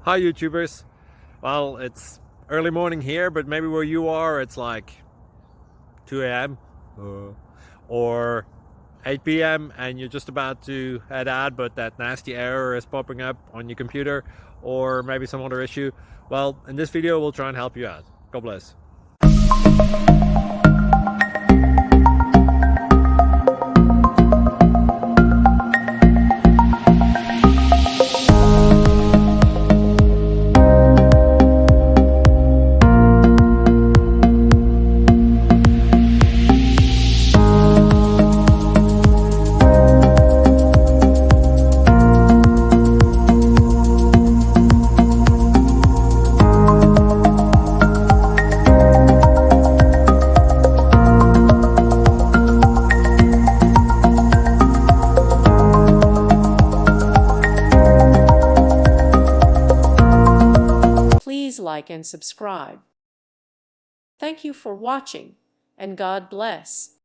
Hi YouTubers. Well, it's early morning here, but maybe where you are it's like 2 a.m. or 8 p.m. and you're just about to head out, but that nasty error is popping up on your computer, or maybe some other issue. Well, in this video we'll try and help you out. God bless. Please like and subscribe. Thank you for watching, and God bless.